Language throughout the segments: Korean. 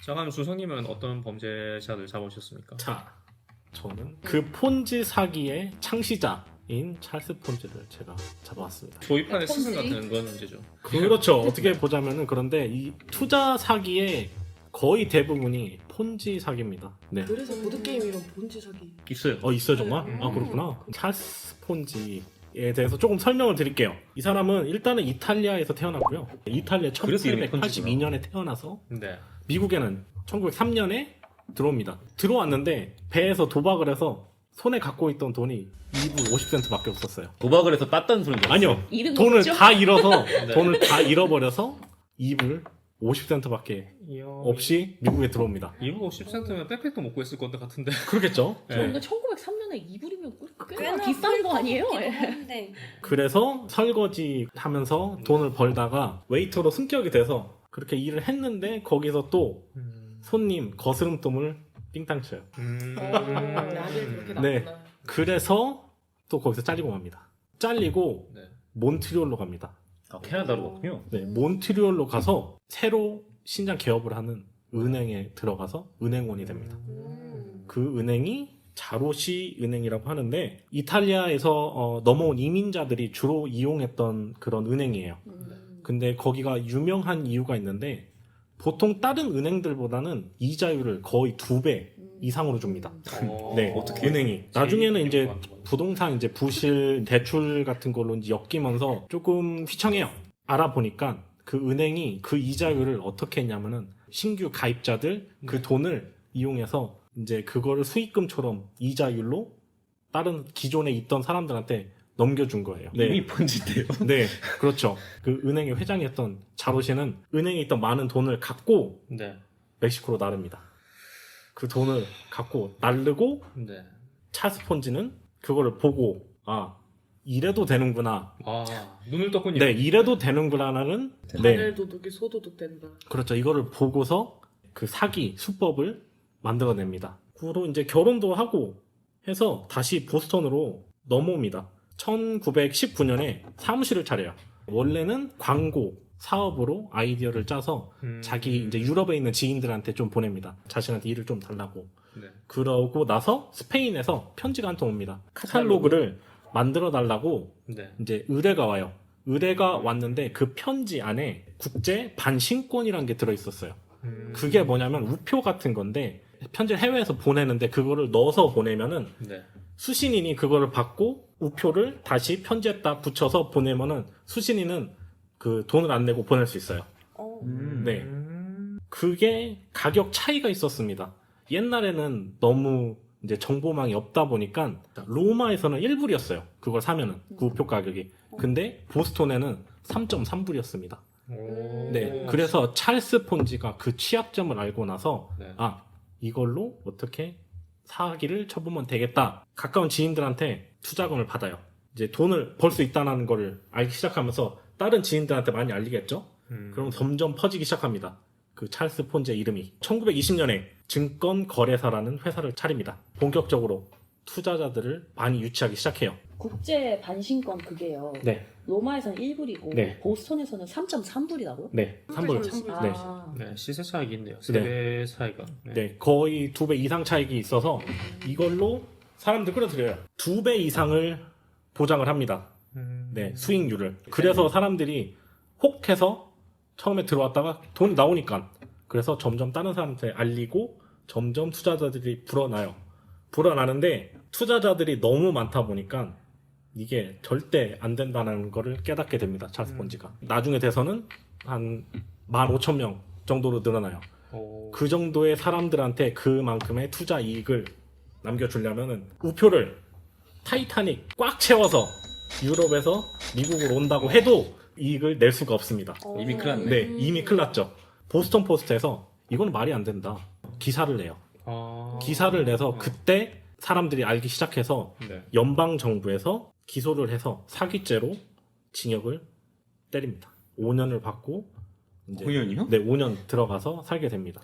자, 그럼 준성님은 어떤 범죄자를 잡으셨습니까? 자, 저는 그 폰지 사기의 창시자인 찰스 폰지를 제가 잡아왔습니다. 조이판의 스승 폰지? 같은 건 문제죠. 그렇죠. 어떻게 보자면은 그런데 이 투자 사기의 거의 대부분이 폰지 사기입니다. 네. 그래서 보드게임 이런 본지 사기. 있어요. 있어요 정말? 아 그렇구나. 찰스 폰지에 대해서 조금 설명을 드릴게요. 이 사람은 일단은 이탈리아에서 태어났고요. 이탈리아 그래서 이름이 폰지구나. 1882년에 태어나서 네. 미국에는 1903년에 들어옵니다. 들어왔는데 배에서 도박을 해서 손에 갖고 있던 돈이 2불 50센트밖에 없었어요. 도박을 해서 땄다는 소리인 줄 알았어요. 아니요. 이름 돈을 없죠? 다 잃어서 네. 돈을 다 잃어버려서 2불 50센트밖에 없이 미국에 들어옵니다. 2불 50센트면 백팩도 못 구했을 건데 같은데. 그렇겠죠? 네. 근데 1903년에 2불이면 꽤나 꽤나 비싼 거 아니에요? 네. 그래서 설거지 하면서 돈을 벌다가 웨이터로 승격이 돼서 그렇게 일을 했는데 거기서 또 손님 거스름돈을 띵땅 쳐요. 나를 그렇게 네. 나구나. 그래서 또 거기서 잘리고 갑니다. 잘리고 네. 몬트리올로 갑니다. 아, 캐나다로 갔군요. 네, 몬트리올로 가서 새로 신장 개업을 하는 은행에 들어가서 은행원이 됩니다. 그 은행이 자로시 은행이라고 하는데 이탈리아에서 넘어온 이민자들이 주로 이용했던 그런 은행이에요. 근데 거기가 유명한 이유가 있는데 보통 다른 은행들보다는 이자율을 거의 2배 이상으로 줍니다. 네, 어떻게? 은행이 나중에는 이제 제일 부동산 이제 부실 대출 같은 걸로 이제 엮이면서 조금 휘청해요. 알아보니까 그 은행이 그 이자율을 어떻게 했냐면은 신규 가입자들 그 돈을 이용해서 이제 그거를 수익금처럼 이자율로 다른 기존에 있던 사람들한테 넘겨준 거예요. 이미 폰지인데요. 네, 그렇죠. 그 은행의 회장이었던 자로시는 은행에 있던 많은 돈을 갖고 네. 멕시코로 나릅니다. 그 돈을 갖고 나르고 네. 찰스 폰지는 그거를 보고 이래도 되는구나. 눈을 떴군요. 네, 이래도 되는구나라는 네, 하늘 도둑이 소도둑 된다. 그렇죠. 이거를 보고서 그 사기 수법을 만들어냅니다. 그로 이제 결혼도 하고 해서 다시 보스턴으로 넘어옵니다. 1919년에 사무실을 차려요. 원래는 광고 사업으로 아이디어를 짜서 자기 이제 유럽에 있는 지인들한테 좀 보냅니다. 자신한테 일을 좀 달라고. 네. 그러고 나서 스페인에서 편지가 한 통 옵니다. 카탈로그를 만들어 달라고 네. 이제 의뢰가 와요. 의뢰가 왔는데 그 편지 안에 국제 반신권이라는 게 들어 있었어요. 그게 뭐냐면 우표 같은 건데 편지를 해외에서 보내는데 그거를 넣어서 보내면은 네. 수신인이 그거를 받고 우표를 다시 편지에다 붙여서 보내면은 수신인은 그 돈을 안 내고 보낼 수 있어요. 네. 그게 가격 차이가 있었습니다. 옛날에는 너무 이제 정보망이 없다 보니까 로마에서는 1불이었어요. 그걸 사면은 그 우표 가격이. 근데 보스턴에는 3.3불이었습니다. 네. 그래서 찰스 폰지가 그 취약점을 알고 나서 네. 이걸로 어떻게 사기를 쳐보면 되겠다. 가까운 지인들한테 투자금을 받아요. 이제 돈을 벌 수 있다는 걸 알기 시작하면서 다른 지인들한테 많이 알리겠죠? 그럼 점점 퍼지기 시작합니다. 그 찰스 폰지의 이름이. 1920년에 증권거래사라는 회사를 차립니다. 본격적으로 투자자들을 많이 유치하기 시작해요. 국제 반신권 그게요. 네. 로마에서는 1불이고 네. 보스턴에서는 3.3불이라고요? 네. 3불. 네. 네. 시세 차익이 있네요. 세배 차이가. 네, 거의 2배 이상 차익이 있어서 이걸로 사람들 끌어들여요. 2배 이상을 보장을 합니다. 네, 수익률을. 그래서 사람들이 혹해서 처음에 들어왔다가 돈이 나오니까 그래서 점점 다른 사람한테 알리고 점점 투자자들이 불어나요. 불어나는데 투자자들이 너무 많다 보니까 이게 절대 안 된다는 거를 깨닫게 됩니다. 찰스 폰지가. 나중에 돼서는 한 15,000명 정도로 늘어나요. 그 정도의 사람들한테 그만큼의 투자 이익을 남겨주려면은 우표를 타이타닉 꽉 채워서 유럽에서 미국으로 온다고 해도 이익을 낼 수가 없습니다. 이미 큰일 났네. 네, 이미 큰일 났죠. 보스턴 포스트에서 이건 말이 안 된다. 기사를 내요. 기사를 내서 그때 사람들이 알기 시작해서 네. 연방 정부에서 기소를 해서 사기죄로 징역을 때립니다. 5년을 받고 이제 5년이요? 네, 5년 들어가서 살게 됩니다.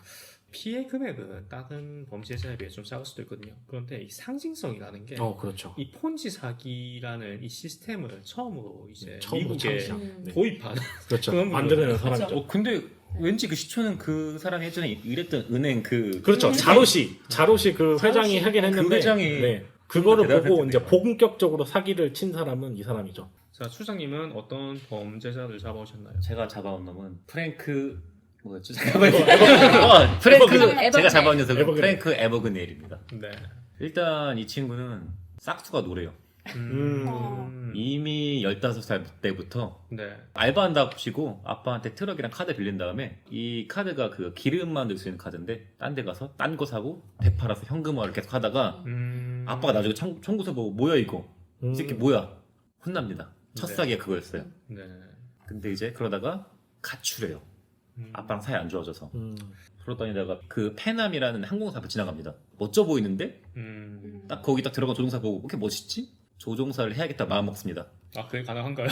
피해 금액은 다른 범죄자에 비해 좀 작을 수도 있거든요. 그런데 이 상징성이라는 게 그렇죠. 이 폰지 사기라는 이 시스템을 처음으로 이제 처음으로 미국에 창시한. 네. 도입한 그렇죠. 그런 만들어낸 거죠. 사람이죠. 근데 왠지 그 시초는 그 사람이 예전에 일했던 은행 그렇죠. 자로시 그 회장이 하긴 했는데 그 회장이 네. 그거를 보고 대단했겠네요. 이제 본격적으로 사기를 친 사람은 이 사람이죠. 자, 수장님은 어떤 범죄자를 잡아오셨나요? 제가 잡아온 놈은 프랭크 뭐였죠? 잠깐만요. 프랭크 에버그네일. 제가 잡아온 녀석은 에버그네일. 프랭크 에버그네일입니다. 네. 일단 이 친구는 싹수가 노래요. 이미 15살 때부터 네. 알바한답시고 아빠한테 트럭이랑 카드 빌린 다음에 이 카드가 그 기름만 넣을 수 있는 카드인데 딴 데 가서 딴 거 사고 되팔아서 현금화를 계속 하다가 아빠가 나중에 청구서 보고 뭐야 이거 이 새끼 뭐야 혼납니다. 첫 네. 사기가 그거였어요. 네. 근데 이제 그러다가 가출해요. 아빠랑 사이 안 좋아져서 그러다니다가 그 페남이라는 항공사 앞에 지나갑니다. 멋져 보이는데 딱 거기 딱 들어간 조종사 보고 이렇게 멋있지? 조종사를 해야겠다 마음 먹습니다. 아, 그게 가능한가요?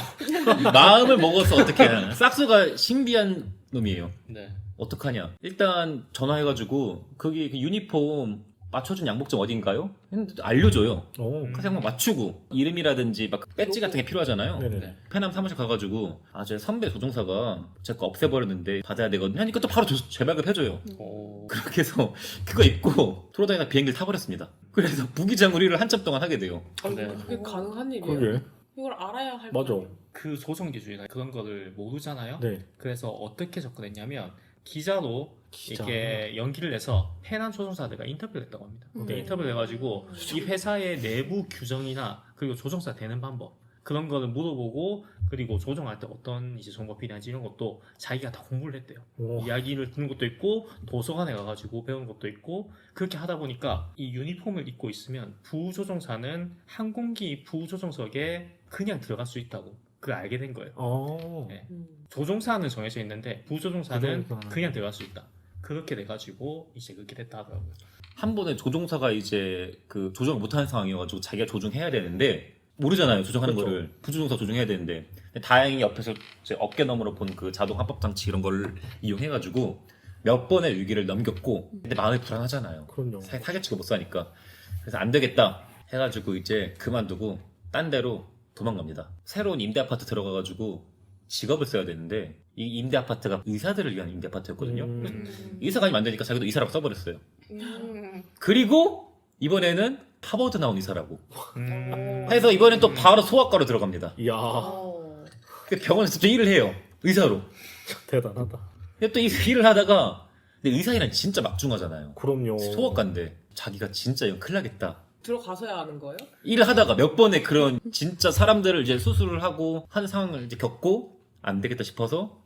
마음을 먹어서 어떻게 해야 싹수가 신비한 놈이에요. 네. 어떡하냐. 일단 전화해가지고 거기 그 유니폼 맞춰준 양복점 어딘가요? 했는데 알려줘요. 오. 그래서 그냥 맞추고 이름이라든지 막 배지 같은 게 필요하잖아요. 네네네. 페남 사무실 가가지고 제 선배 조종사가 제 거 없애버렸는데 받아야 되거든요 하니까 또 바로 재발급해줘요. 오. 그렇게 해서 그거 입고 돌아다니다 비행기를 타버렸습니다. 그래서 무기장우리를 한참 동안 하게 돼요. 아니, 네. 그게 가능한 일이에요? 그게 이걸 알아야 할 맞아. 거 아니에요? 그 조정 기준이나 그런 거를 모르잖아요. 네. 그래서 어떻게 접근했냐면 기자로 기자. 이렇게 연기를 내서 페난 조종사들과 인터뷰를 했다고 합니다. 근데 인터뷰를 해가지고 이 회사의 내부 규정이나 그리고 조종사 되는 방법 그런 거를 물어보고 그리고 조종할 때 어떤 이제 정보가 필요한지 이런 것도 자기가 다 공부를 했대요. 오. 이야기를 듣는 것도 있고 도서관에 가가지고 배우는 것도 있고 그렇게 하다 보니까 이 유니폼을 입고 있으면 부조종사는 항공기 부조종석에 그냥 들어갈 수 있다고 그걸 알게 된 거예요. 어. 네. 조종사는 정해져 있는데 부조종사는 부조종사는. 그냥 들어갈 수 있다. 그렇게 돼가지고 이제 그렇게 됐다 하더라고요. 한 번에 조종사가 이제 그 조정을 못하는 상황이어가지고 자기가 조종해야 되는데 모르잖아요 조종하는 그렇죠. 거를 부조종사 조종해야 되는데 근데 다행히 옆에서 이제 어깨 너머로 본 그 자동 합법 장치 이런 걸 이용해가지고 몇 번의 위기를 넘겼고 근데 마음이 불안하잖아요. 그럼요. 사기치고 못 사니까 그래서 안 되겠다 해가지고 이제 그만두고 딴 데로 도망갑니다. 새로운 임대 아파트 들어가가지고 직업을 써야 되는데 이 임대 아파트가 의사들을 위한 임대 아파트였거든요. 의사가 아니면 안 되니까 자기도 의사라고 써버렸어요. 그리고 이번에는 하버드 나온 의사라고 해서 이번엔 또 바로 소아과로 들어갑니다. 이야, 그 병원에서 또 일을 해요. 의사로. 대단하다. 근데 또 이 일을 하다가 근데 의사 일은 진짜 막중하잖아요. 그럼요. 소아과인데 자기가 진짜 이거 큰일 나겠다. 들어가서야 하는 거예요? 일을 하다가 몇 번의 그런 진짜 사람들을 이제 수술을 하고 한 상황을 이제 겪고 안 되겠다 싶어서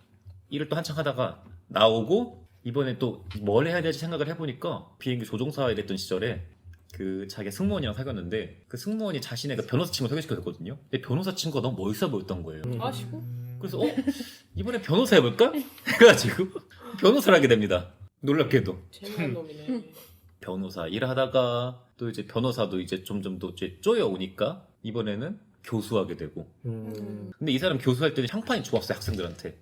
일을 또 한창 하다가 나오고 이번에 또 뭘 해야 될지 생각을 해보니까 비행기 조종사 일했던 시절에 그 자기가 승무원이랑 사귀었는데 그 승무원이 자신의 그 변호사 친구 소개시켜줬거든요. 근데 변호사 친구가 너무 멋있어 보였던 거예요. 아시고? 그래서 이번에 변호사 해볼까? 해가지고 변호사를 하게 됩니다. 놀랍게도. 재미난 놈이네. 변호사 일하다가 또 이제 변호사도 이제 점점 더 이제 쪼여오니까 이번에는 교수하게 되고 근데 이 사람 교수할 때는 향판이 좋았어요 학생들한테.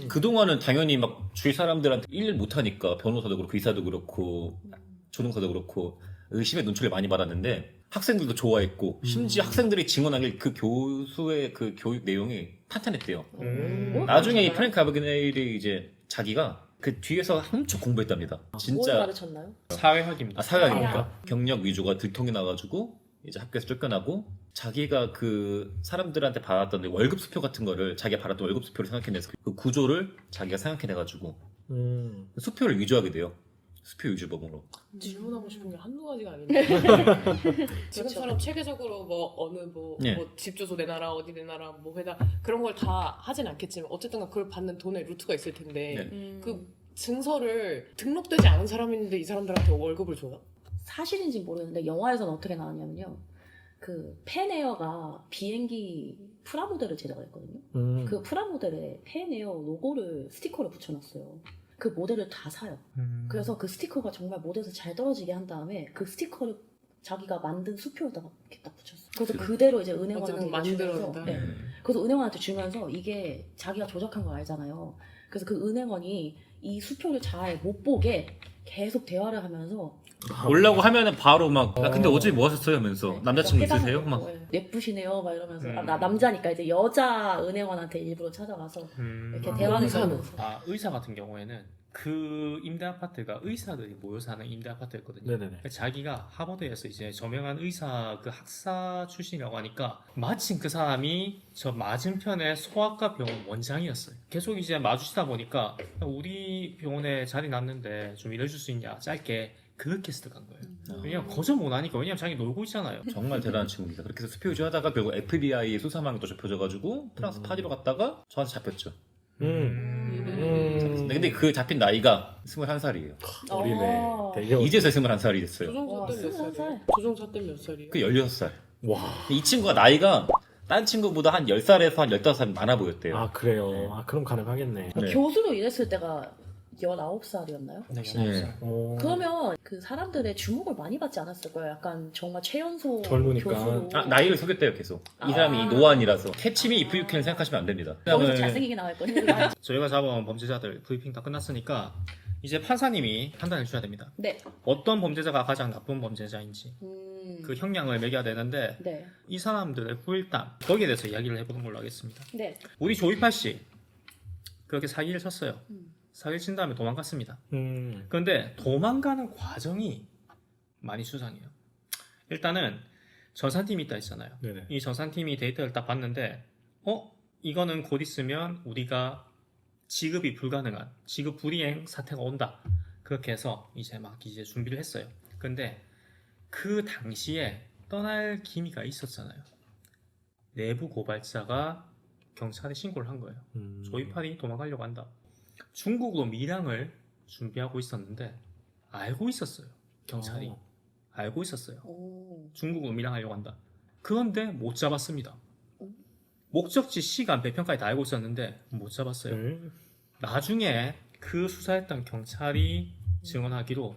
그동안은 당연히 막 주위 사람들한테 일 못하니까 변호사도 그렇고 의사도 그렇고 조종사도 그렇고 의심의 눈초리를 많이 받았는데 학생들도 좋아했고 심지어 학생들이 증언하길 그 교수의 그 교육 내용이 탄탄했대요. 나중에 이 프랭크 아버그네일이 이제 자기가 그 뒤에서 엄청 공부했답니다. 뭘 진짜 가르쳤나요? 사회학입니다. 사회학이니까 경력 위주가 들통이 나가지고 이제 학교에서 쫓겨나고 자기가 그 사람들한테 받았던 월급 수표 같은 거를 자기가 받았던 월급 수표를 생각해내서 그 구조를 자기가 생각해내가지고 수표를 위조하게 돼요. 수표 위조범으로. 질문하고 싶은 게 한두 가지가 아닌데. 지금처럼 체계적으로 뭐 어느 뭐 네. 집 주소 내놔라 어디 내놔라 뭐 회다 그런 걸 다 하진 않겠지만 어쨌든 그걸 받는 돈의 루트가 있을 텐데 네. 그 증서를 등록되지 않은 사람인데 이 사람들한테 월급을 줘요? 사실인지 모르겠는데 영화에서는 어떻게 나왔냐면요. 그 팬에어가 비행기 프라모델을 제작을 했거든요. 그 프라모델에 팬에어 로고를 스티커를 붙여놨어요. 그 모델을 다 사요. 그래서 그 스티커가 정말 모델에서 잘 떨어지게 한 다음에 그 스티커를 자기가 만든 수표에다가 이렇게 딱 붙였어. 그래서 그대로 이제 은행원한테 어쨌든 주면서, 만들어낸다. 네. 그래서 은행원한테 주면서 이게 자기가 조작한 거 알잖아요. 그래서 그 은행원이 이 수표를 잘 못 보게 계속 대화를 하면서 올라고 하면은 바로 막 나 근데 어제 뭐 하셨어요 하면서 네, 남자친구 해당을 있으세요? 하고, 막 네. 예쁘시네요 막 이러면서 음. 나 남자니까 이제 여자 은행원한테 일부러 찾아가서 이렇게 대화를 의사는? 나누면서 의사 같은 경우에는 그 임대 아파트가 의사들이 모여 사는 임대 아파트였거든요. 네네네. 자기가 하버드에서 이제 저명한 의사 그 학사 출신이라고 하니까 마침 그 사람이 저 맞은편에 소아과 병원 원장이었어요. 계속 이제 마주치다 보니까 우리 병원에 자리 났는데 좀 일해줄 수 있냐 짧게 그렇게 스득한 거예요. 왜냐면 거절 못하니까. 왜냐면 자기 놀고 있잖아요. 정말 대단한 친구입니다. 그렇게 해서 수표 유지하다가 결국 FBI 수사망에 또 접혀져가지고 프랑스 파리로 갔다가 저한테 잡혔죠. 근데 그 잡힌 나이가 21살이에요. 어리네. 어. 되게 이제서 21살이 됐어요. 조종사 때 몇 21살. 살이에요? 조종사 때 몇 살이에요? 그 16살. 와. 이 친구가 나이가 딴 친구보다 한 10살에서 한 15살 많아 보였대요. 아 그래요. 아 그럼 가능하겠네. 네. 교수로 일했을 때가 19살이었나요? 네, 네. 어. 그러면 그 사람들의 주목을 많이 받지 않았을 거예요. 약간 정말 최연소 젊으니까. 교수로. 나이를 속였대요 계속. 이 아. 사람이 노안이라서 캐치미 이프 유캔을 생각하시면 안 됩니다. 거기서 잘생기게 나올 거예요. 저희가 잡아온 범죄자들 브리핑 다 끝났으니까 이제 판사님이 판단해 주셔야 됩니다. 네. 어떤 범죄자가 가장 나쁜 범죄자인지 그 형량을 매겨야 되는데 네. 이 사람들의 후일담 거기에 대해서 이야기를 해보는 걸로 하겠습니다. 네. 우리 조이팔 씨 그렇게 사기를 쳤어요. 사기를 친 다음에 도망갔습니다. 그런데 도망가는 과정이 많이 수상해요. 일단은 전산팀이 있다 했잖아요. 네네. 이 전산팀이 데이터를 딱 봤는데 이거는 곧 있으면 우리가 지급이 불가능한 지급 불이행 사태가 온다. 그렇게 해서 이제 준비를 했어요. 근데 그 당시에 떠날 기미가 있었잖아요. 내부 고발자가 경찰에 신고를 한 거예요. 조이팔이 도망가려고 한다. 중국으로 밀항을 준비하고 있었는데 알고 있었어요. 경찰이 알고 있었어요. 오. 중국으로 밀항하려고 한다. 그런데 못 잡았습니다. 목적지, 시간, 배편까지 다 알고 있었는데 못 잡았어요. 나중에 그 수사했던 경찰이 증언하기로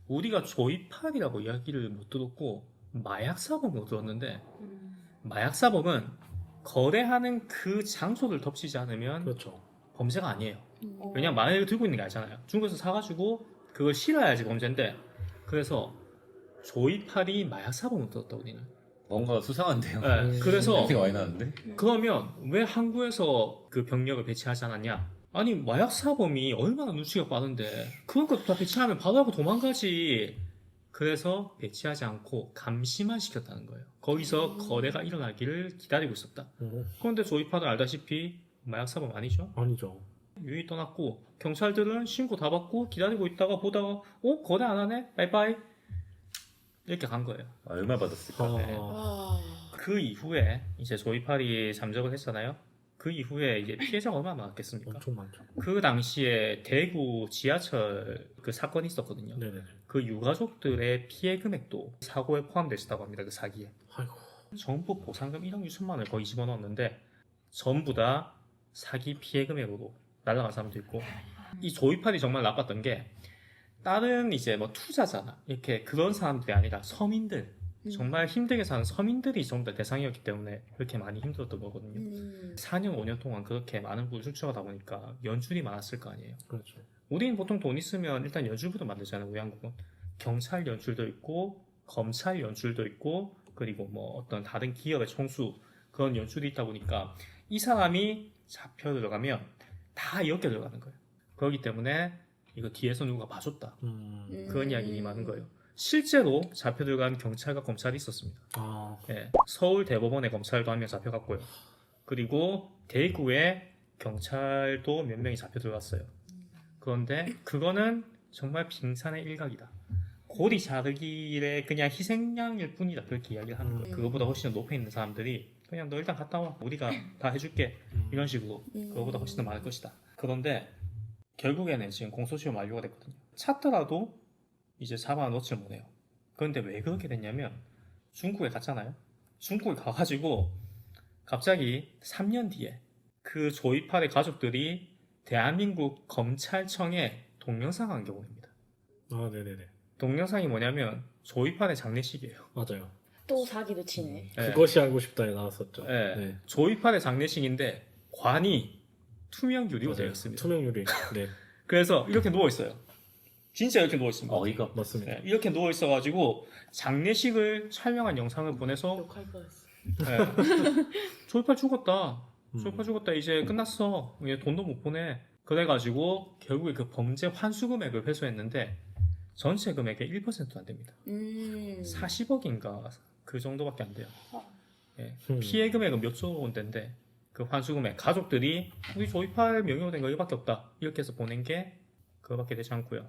우리가 조이팔이라고 이야기를 못 들었고 마약사범으로 들었는데 마약사범은 거래하는 그 장소를 덮치지 않으면 그렇죠. 범죄가 아니에요. 왜냐면 만약에 들고 있는 게 아니잖아요. 중국에서 사가지고 그걸 실어야지 범죄인데 그래서 조이팔이 마약사범으로 들었다 우리는. 뭔가 수상한데요. 네, 그래서 냄새가 많이 나는데. 그러면 왜 항구에서 그 병력을 배치하지 않았냐? 아니 마약사범이 얼마나 눈치가 빠른데 그런 것도 다 배치하면 바로 하고 도망가지. 그래서 배치하지 않고 감시만 시켰다는 거예요. 거기서 거래가 일어나기를 기다리고 있었다. 그런데 조이팔은 알다시피 마약사범 아니죠? 아니죠. 유이 떠났고 경찰들은 신고 다 받고 기다리고 있다가 보다가 거래 안 하네? 바이바이 이렇게 간 거예요. 얼마 받았을까? 아. 그 이후에 이제 조이팔이 잠적을 했잖아요. 그 이후에 이제 피해자가 얼마나 많았겠습니까? 엄청 많죠. 그 당시에 대구 지하철 그 사건이 있었거든요. 네네. 그 유가족들의 피해 금액도 사고에 포함되었다고 합니다. 그 사기에. 아이고. 정부 보상금 1억 6천만 원을 거의 집어넣었는데 전부 다 사기 피해 금액으로 날아간 사람도 있고 이 조이팔이 정말 나빴던 게 다른 이제 뭐 투자자나 이렇게 그런 사람들이 아니라 서민들 정말 힘들게 사는 서민들이 전부 다 대상이었기 때문에 그렇게 많이 힘들었던 거거든요. 4년 5년 동안 그렇게 많은 부를 출처하다 보니까 연출이 많았을 거 아니에요. 그렇죠. 우리는 보통 돈 있으면 일단 연출부터 만들잖아요. 우리 한국은 경찰 연출도 있고 검찰 연출도 있고 그리고 뭐 어떤 다른 기업의 총수 그런 연출이 있다 보니까 이 사람이 잡혀 들어가면 다 엮여 들어가는 거예요. 그렇기 때문에 이거 뒤에서 누가 봐줬다. 그런 이야기 많은 거예요. 실제로 잡혀 들어간 경찰과 검찰이 있었습니다. 아. 예, 서울 대법원의 검찰도 한 명 잡혀갔고요. 그리고 대구에 경찰도 몇 명이 잡혀 들어갔어요. 그런데 그거는 정말 빙산의 일각이다. 고리 자르기의 그냥 희생양일 뿐이다. 그렇게 이야기를 하는 거예요. 그거보다 훨씬 더 높에 있는 사람들이 그냥 너 일단 갔다 와. 우리가 다 해줄게. 이런 식으로. 그거보다 훨씬 더 많을 것이다. 그런데 결국에는 지금 공소시효 만료가 됐거든요. 찾더라도 이제 잡아놓지 못해요. 그런데 왜 그렇게 됐냐면 중국에 갔잖아요. 중국에 가가지고 갑자기 3년 뒤에 그 조이팔의 가족들이 대한민국 검찰청에 동영상 한 게 보냅니다. 아, 네네네. 동영상이 뭐냐면 조이팔의 장례식이에요. 맞아요. 또 사기를 치네. 네. 그것이 알고 싶다에 나왔었죠. 네. 네. 조이팔의 장례식인데 관이 투명 유리로 되어 있습니다. 투명 유리. 네. 그래서 이렇게 누워 있어요. 진짜 이렇게 누워 있습니다. 어이가 맞습니다. 네, 이렇게 누워 있어가지고 장례식을 촬영한 영상을 보내서 욕할 뻔했어. 네. 조이팔 죽었다. 조이팔 죽었다. 이제 끝났어. 이제 돈도 못 보내. 그래가지고 결국에 그 범죄 환수 금액을 회수했는데 전체 금액의 1%도 안 됩니다. 40억인가 그 정도밖에 안 돼요. 예. 피해 금액은 몇조 원대인데 그 환수 금액 가족들이 우리 조이팔 명의로 된 거 이거밖에 없다. 이렇게 해서 보낸 게 그거밖에 되지 않고요.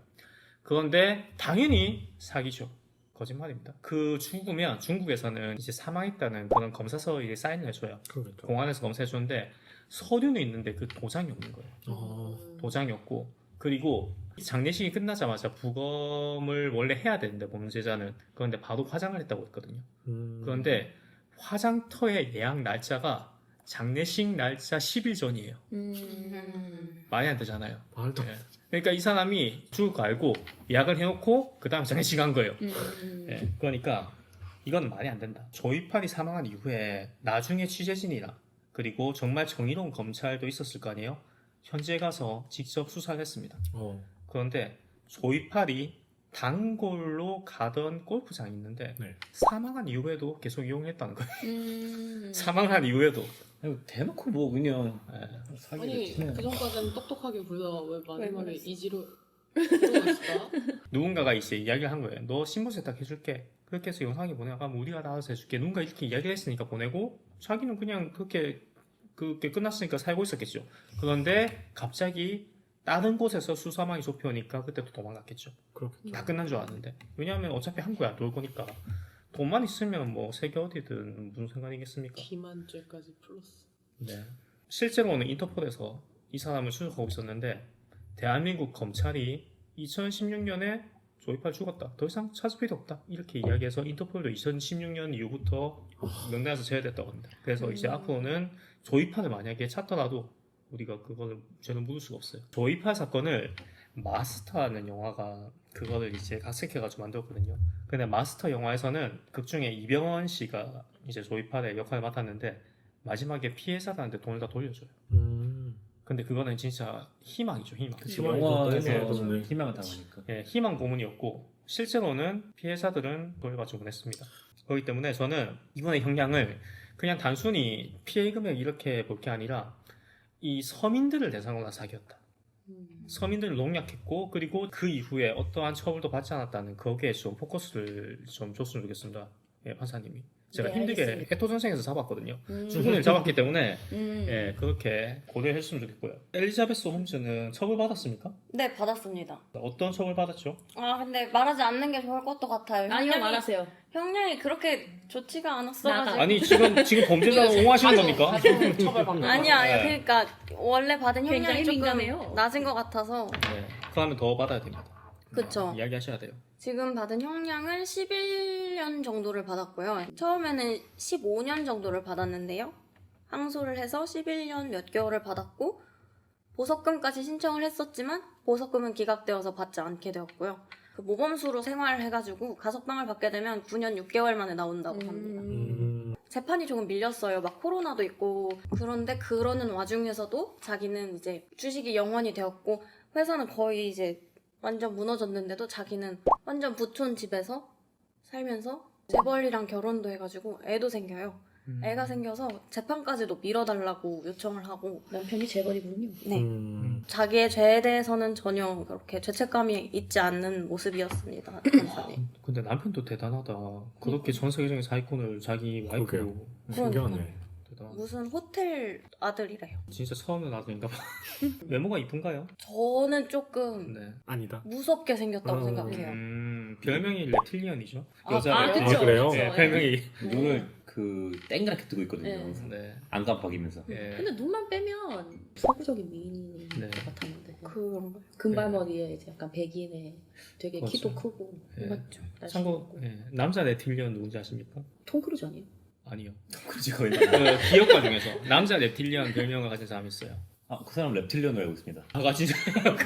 그런데 당연히 사기죠. 거짓말입니다. 그 죽으면 중국에서는 이제 사망했다는 그런 검사서에 사인을 해줘요. 그렇죠. 공안에서 검사해주는데 서류는 있는데 그 도장이 없는 거예요. 도장이 없고 그리고 장례식이 끝나자마자 부검을 원래 해야 되는데 범죄자는 그런데 바로 화장을 했다고 했거든요. 그런데 화장터의 예약 날짜가 장례식 날짜 10일 전이에요. 말이 안 되잖아요. 말도 예. 그러니까 이 사람이 죽을 거 알고 예약을 해놓고 그 다음 장례식 한 거예요. 예. 그러니까 이건 말이 안 된다. 조이팔이 사망한 이후에 나중에 취재진이나 그리고 정말 정의로운 검찰도 있었을 거 아니에요. 현지에 가서 직접 수사를 했습니다. 그런데 조이팔이 단골로 가던 골프장이 있는데 네. 사망한 이후에도 계속 이용했다는 거예요. 음. 사망한 이후에도. 아이고, 대놓고 뭐 그냥 예. 사기를 아니 치네. 그 전까지는 똑똑하게 굴다가 왜 마지막에 말았어? 이지로 들어갔을까? 누군가가 이제 이야기를 한 거예요. 너 신분 세탁 해줄게. 그렇게 해서 영상이 보내가면 우리가 나와서 해줄게. 누군가 이렇게 이야기를 했으니까 보내고 자기는 그냥 그렇게 끝났으니까 살고 있었겠죠. 그런데 갑자기 다른 곳에서 수사망이 좁혀오니까 그때 또 도망갔겠죠. 그렇겠죠. 다 끝난 줄 알았는데. 왜냐하면 어차피 한국에 안 놀 거니까. 돈만 있으면 뭐 세계 어디든 무슨 상관이겠습니까? 기만죄까지 플러스. 네. 실제로는 인터폴에서 이 사람을 수색하고 있었는데 대한민국 검찰이 2016년에 조이팔 죽었다. 더 이상 찾을 필요 없다. 이렇게 이야기해서 인터폴도 2016년 이후부터 명단에서 제외됐다고 합니다. 그래서 이제 앞으로는 조이팔을 만약에 찾더라도 우리가 그거를 죄를 물을 수가 없어요. 조이팔 사건을 마스터라는 영화가 그거를 이제 각색해가지고 만들었거든요. 근데 마스터 영화에서는 극중에 이병헌 씨가 이제 조이팔의 역할을 맡았는데 마지막에 피해자들한테 돈을 다 돌려줘요. 근데 그거는 진짜 희망이죠, 희망. 그치. 영화에서 네. 희망을 당하니까. 예, 희망 고문이었고 실제로는 피해자들은 돌려받지 못했습니다. 그렇기 때문에 저는 이번에 형량을 그냥 단순히 피해 금액 이렇게 볼 게 아니라 이 서민들을 대상으로 한 사기였다. 서민들을 농락했고 그리고 그 이후에 어떠한 처벌도 받지 않았다는 거기에 좀 포커스를 좀 줬으면 좋겠습니다. 예, 판사님이. 제가 네, 힘들게 알겠습니다. 해토전생에서 잡았거든요. 주군을 잡았기 때문에 예, 그렇게 고려했으면 좋겠고요. 엘리자베스 홈즈는 처벌받았습니까? 네, 받았습니다. 어떤 처벌 받았죠? 아, 근데 말하지 않는 게 좋을 것도 같아요. 아니요, 말하세요. 형량이 그렇게 좋지가 않았어가지고. 아니 지금 범죄자를 옹호하시는 겁니까? 가중 처벌받는 거. 아니야, 네. 그러니까 원래 받은 형량이 굉장히 조금 민감해요. 낮은 것 같아서. 네, 그러면 더 받아야 됩니다. 그쵸. 이야기하셔야 돼요. 지금 받은 형량을 11년 정도를 받았고요. 처음에는 15년 정도를 받았는데요. 항소를 해서 11년 몇 개월을 받았고 보석금까지 신청을 했었지만 보석금은 기각되어서 받지 않게 되었고요. 그 모범수로 생활을 해가지고 가석방을 받게 되면 9년 6개월 만에 나온다고 합니다. 재판이 조금 밀렸어요. 막 코로나도 있고. 그런데 그러는 와중에서도 자기는 이제 주식이 영원이 되었고 회사는 거의 이제 완전 무너졌는데도 자기는 완전 부촌 집에서 살면서 재벌이랑 결혼도 해가지고 애도 생겨요. 애가 생겨서 재판까지도 미뤄달라고 요청을 하고. 남편이 재벌이군요. 네. 자기의 죄에 대해서는 전혀 그렇게 죄책감이 있지 않는 모습이었습니다. 판사님. 근데 남편도 대단하다. 그렇게 전 세계적인 사기꾼을 자기 와이프로. 신기하네. 대단하다. 무슨 호텔 아들이래요. 진짜 처음 나왔는가 봐. 외모가 이쁜가요? 저는 조금 네. 아니다. 무섭게 생겼다고 음. 생각해요. 별명이 reptilian이죠. 아, 여자 그쵸. 아, 그래요? 네, 별명이. 눈을 그 땡그랗게 뜨고 있거든요. 네. 네. 안 깜빡이면서. 예. 근데 눈만 빼면 서구적인 미인인 네. 것 같았는데 그런가요? 금발머리에 이제 약간 백인에 되게 맞죠. 키도 크고 예. 맞죠. 참고 남자 reptilian 누군지 아십니까? 톰 크루즈 아니에요? 아니요. 그렇지 거의. 그 기업가 중에서 남자 reptilian 별명을 가진 사람이 있어요. 아, 그 사람 랩틸리언으로 알고 있습니다. 아 진짜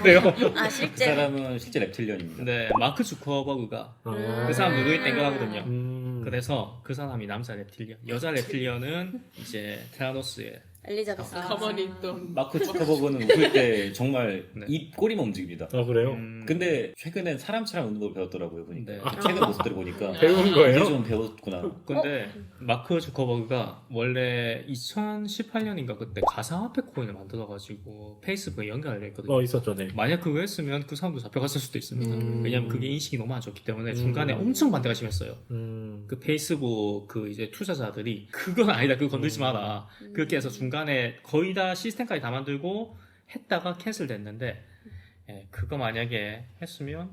그래요? 아, 그 실제? 사람은 실제 랩틸리언입니다. 네, 마크 주커버그가 아. 그 사람 누구이 땡겨하거든요. 음. 그래서 그 사람이 남자 reptilian, 여자 reptilian은 이제 테라노스의 엘리자베스. 가만히 있던 마크 주커버그는 웃을 때 정말 네. 입 꼬리만 움직입니다. 아 그래요? 근데 최근엔 사람처럼 웃는 걸 배웠더라고요 보니까. 네. 최근 모습들을 보니까 배운 거예요? 이제 좀 배웠구나. 근데 마크 주커버그가 원래 2018년인가 그때 가상화폐 코인을 만들어가지고 페이스북에 연결을 했거든요. 있었죠, 네. 만약 그거 했으면 그 사람도 잡혀갔을 수도 있습니다. 음. 왜냐면 그게 인식이 너무 안 좋기 때문에 중간에 엄청 반대가 심했어요. 음. 그 페이스북 그 이제 투자자들이 그건 아니다, 그거 건들지 마라. 그렇게 해서 중간에 거의 다 시스템까지 다 만들고 했다가 캔슬됐는데, 예, 그거 만약에 했으면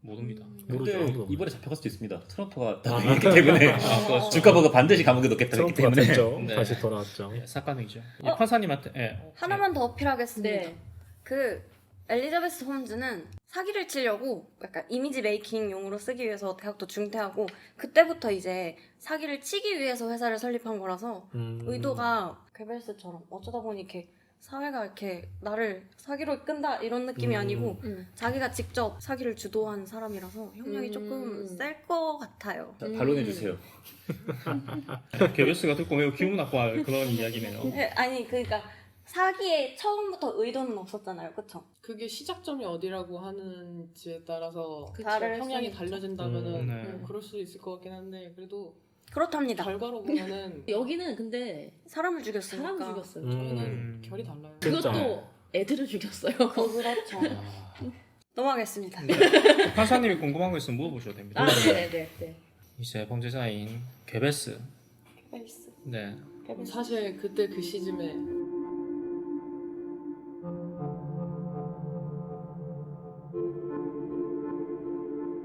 모릅니다. 근데 모르죠. 이번에 잡혀갈 수도 있습니다. 트럼프가 아. 있기 때문에 그렇죠. 주가버가 반드시 감옥에 넣겠다 했기 트럼프가 때문에. 됐죠. 네. 다시 돌아왔죠. 예, 사건이죠. 이 판사님한테 하나만 더 어필하겠습니다. 네. 그 엘리자베스 홈즈는 사기를 치려고 약간 이미지 메이킹용으로 쓰기 위해서 대학도 중퇴하고 그때부터 이제 사기를 치기 위해서 회사를 설립한 거라서 의도가 괴벨스처럼 어쩌다 보니 이렇게 사회가 이렇게 나를 사기로 이끈다 이런 느낌이 아니고 자기가 직접 사기를 주도한 사람이라서 형량이 조금 셀 것 같아요. 자, 반론해 주세요. 게베스가 듣고 매우 기분 나빠할 그런 이야기네요. 네, 아니 그러니까 사기에 처음부터 의도는 없었잖아요, 그쵸? 그게 시작점이 어디라고 하는지에 따라서 다를 형량이 수는 달라진다면은 네. 그럴 수도 있을 것 같긴 한데 그래도 그렇답니다. 결과로 보면은 여기는 근데 사람을 죽였으니까. 사람 죽였어요. 저희는 결이 달라요. 진짜. 그것도 애들을 죽였어요. 그렇죠. 넘어가겠습니다. 판사님이 궁금한 거 있으면 물어보셔도 됩니다. 아, 네네네. 네. 이제 범죄자인 게베스. 괴벨스. 네. 사실 그때 그 시즌에